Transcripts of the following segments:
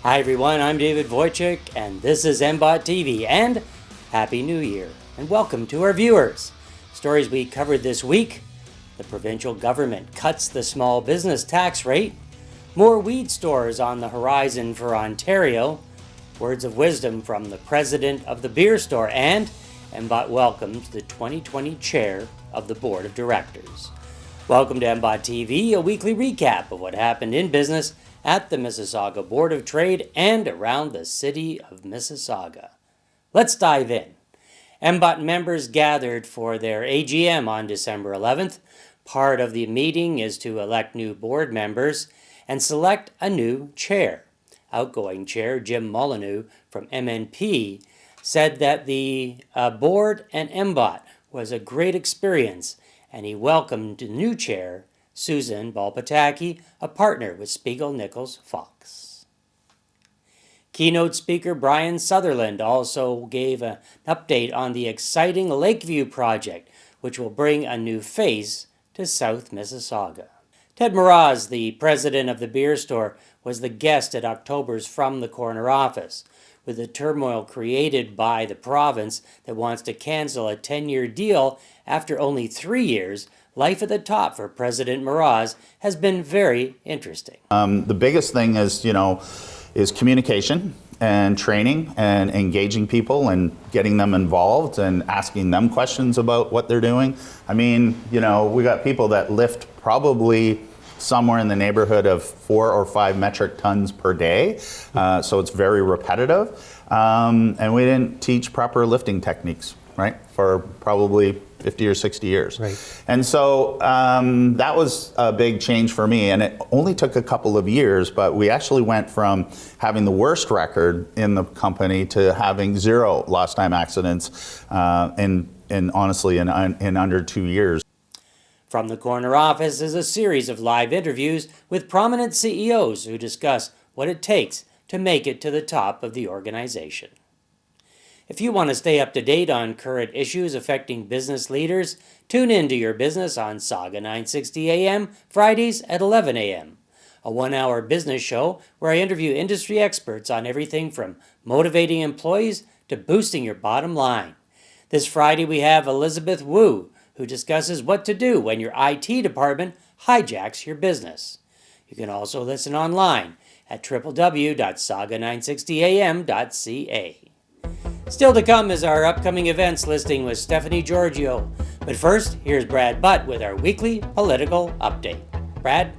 Hi everyone, I'm David Wojcik, and this is MBOT TV, and Happy New Year, and welcome to our viewers. Stories we covered this week: the provincial government cuts the small business tax rate, more weed stores on the horizon for Ontario, words of wisdom from the president of the beer store, and MBOT welcomes the 2020 chair of the board of directors. Welcome to MBOT TV, a weekly recap of what happened in business at the Mississauga Board of Trade and around the city of Mississauga. Let's dive in. MBOT members gathered for their AGM on December 11th. Part of the meeting is to elect new board members and select a new chair. Outgoing chair Jim Molyneux from MNP said that the board and MBOT was a great experience, and he welcomed the new chair, Susan Balpataki, a partner with Spiegel Nichols Fox. Keynote speaker Brian Sutherland also gave an update on the exciting Lakeview project, which will bring a new face to South Mississauga. Ted Mraz, the president of the beer store, was the guest at October's From the Corner office. With the turmoil created by the province that wants to cancel a 10-year deal after only 3 years, life at the top for President Mraz has been very interesting. The biggest thing is communication and training and engaging people and getting them involved and asking them questions about what they're doing. I mean, we got people that lift probably somewhere in the neighborhood of 4 or 5 metric tons per day. So it's very repetitive. And we didn't teach proper lifting techniques, right, for probably 50 or 60 years. Right. And so that was a big change for me. And it only took a couple of years, but we actually went from having the worst record in the company to having 0 lost time accidents in honestly in under 2 years. From the Corner office is a series of live interviews with prominent CEOs who discuss what it takes to make it to the top of the organization. If you want to stay up to date on current issues affecting business leaders, tune in to Your Business on Saga 960 AM, Fridays at 11 AM. A 1-hour business show where I interview industry experts on everything from motivating employees to boosting your bottom line. This Friday we have Elizabeth Wu, who discusses what to do when your IT department hijacks your business. You can also listen online at www.saga960am.ca. Still to come is our upcoming events listing with Stephanie Giorgio. But first, here's Brad Butt with our weekly political update. Brad?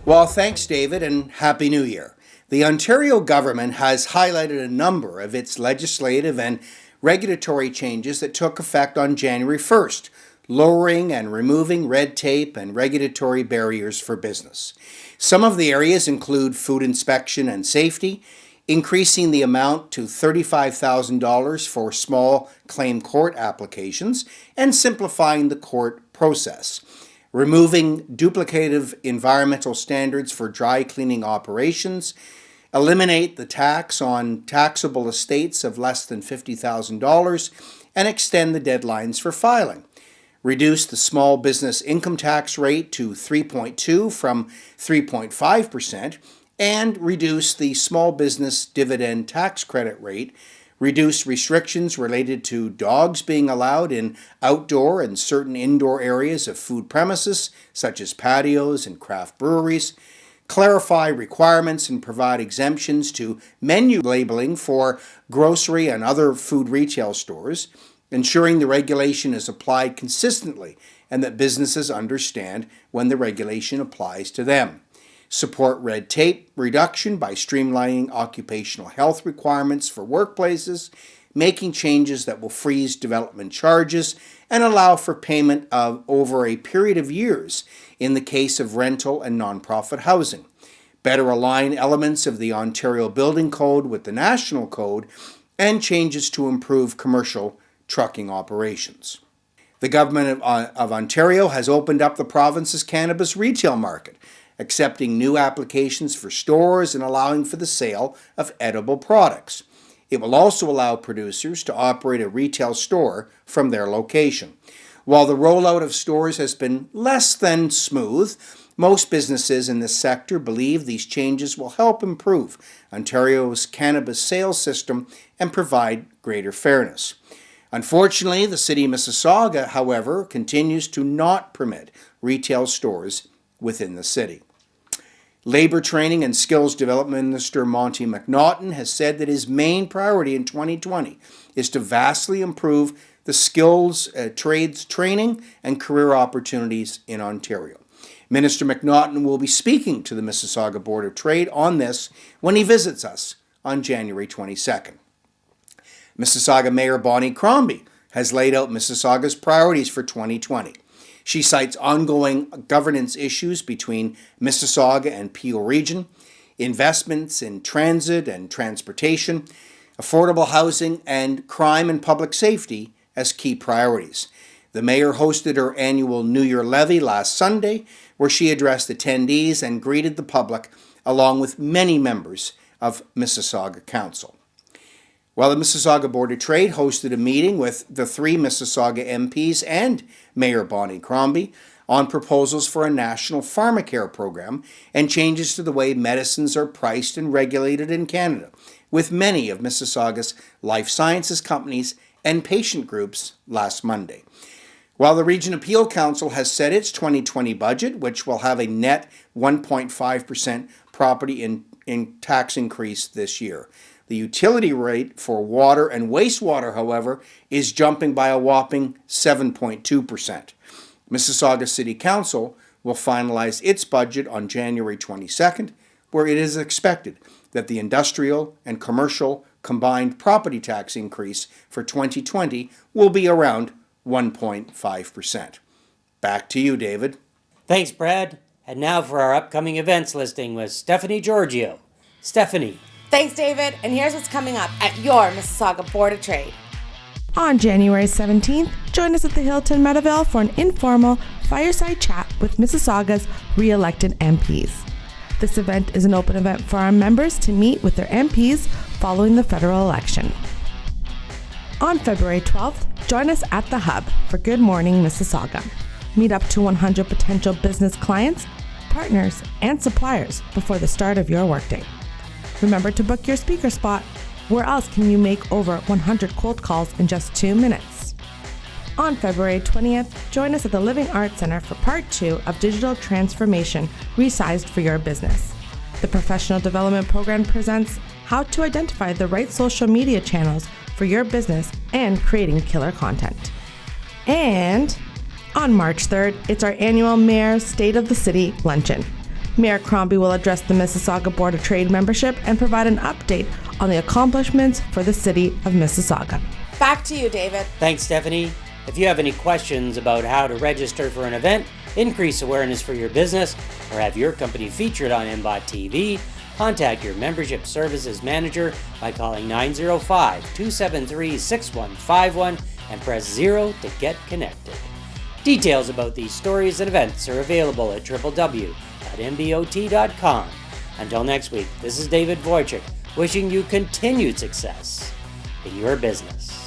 Well, thanks, David, and Happy New Year. The Ontario government has highlighted a number of its legislative and regulatory changes that took effect on January 1st, lowering and removing red tape and regulatory barriers for business. Some of the areas include food inspection and safety, increasing the amount to $35,000 for small claim court applications, and simplifying the court process. Removing duplicative environmental standards for dry cleaning operations, eliminate the tax on taxable estates of less than $50,000, and extend the deadlines for filing. Reduce the small business income tax rate to 3.2% from 3.5%, and reduce the small business dividend tax credit rate, reduce restrictions related to dogs being allowed in outdoor and certain indoor areas of food premises, such as patios and craft breweries, clarify requirements and provide exemptions to menu labeling for grocery and other food retail stores, ensuring the regulation is applied consistently and that businesses understand when the regulation applies to them. Support red tape reduction by streamlining occupational health requirements for workplaces, making changes that will freeze development charges and allow for payment of over a period of years in the case of rental and nonprofit housing. Better align elements of the Ontario Building Code with the National Code, and changes to improve commercial trucking operations. The Government of Ontario has opened up the province's cannabis retail market, accepting new applications for stores and allowing for the sale of edible products. It will also allow producers to operate a retail store from their location. While the rollout of stores has been less than smooth, Most businesses in this sector believe these changes will help improve Ontario's cannabis sales system and provide greater fairness. Unfortunately, the City of Mississauga, however, continues to not permit retail stores within the city. Labour Training and Skills Development Minister Monty McNaughton has said that his main priority in 2020 is to vastly improve the skills, trades training and career opportunities in Ontario. Minister McNaughton will be speaking to the Mississauga Board of Trade on this when he visits us on January 22nd. Mississauga Mayor Bonnie Crombie has laid out Mississauga's priorities for 2020. She cites ongoing governance issues between Mississauga and Peel Region, investments in transit and transportation, affordable housing, and crime and public safety as key priorities. The mayor hosted her annual New Year levee last Sunday, where she addressed attendees and greeted the public, along with many members of Mississauga Council. While the Mississauga Board of Trade hosted a meeting with the 3 Mississauga MPs and Mayor Bonnie Crombie on proposals for a national pharmacare program and changes to the way medicines are priced and regulated in Canada, with many of Mississauga's life sciences companies and patient groups last Monday. While the Region Appeal Council has set its 2020 budget, which will have a net 1.5% property in tax increase this year. The utility rate for water and wastewater, however, is jumping by a whopping 7.2%. Mississauga City Council will finalize its budget on January 22nd, where it is expected that the industrial and commercial combined property tax increase for 2020 will be around 1.5%. Back to you, David. Thanks, Brad. And now for our upcoming events listing with Stephanie Giorgio. Stephanie. Thanks, David. And here's what's coming up at your Mississauga Board of Trade. On January 17th, join us at the Hilton Meadowvale for an informal fireside chat with Mississauga's re-elected MPs. This event is an open event for our members to meet with their MPs following the federal election. On February 12th, join us at the Hub for Good Morning Mississauga. Meet up to 100 potential business clients, partners, and suppliers before the start of your workday. Remember to book your speaker spot. Where else can you make over 100 cold calls in just 2 minutes? On February 20th, join us at the Living Arts Center for Part 2 of Digital Transformation Resized for Your Business. The Professional Development Program presents how to identify the right social media channels for your business and creating killer content. And on March 3rd, it's our annual Mayor's State of the City Luncheon. Mayor Crombie will address the Mississauga Board of Trade membership and provide an update on the accomplishments for the City of Mississauga. Back to you, David. Thanks, Stephanie. If you have any questions about how to register for an event, increase awareness for your business, or have your company featured on MBOT TV, contact your membership services manager by calling 905-273-6151 and press 0 to get connected. Details about these stories and events are available at www.mbot.com. Until next week, this is David Wojcik wishing you continued success in your business.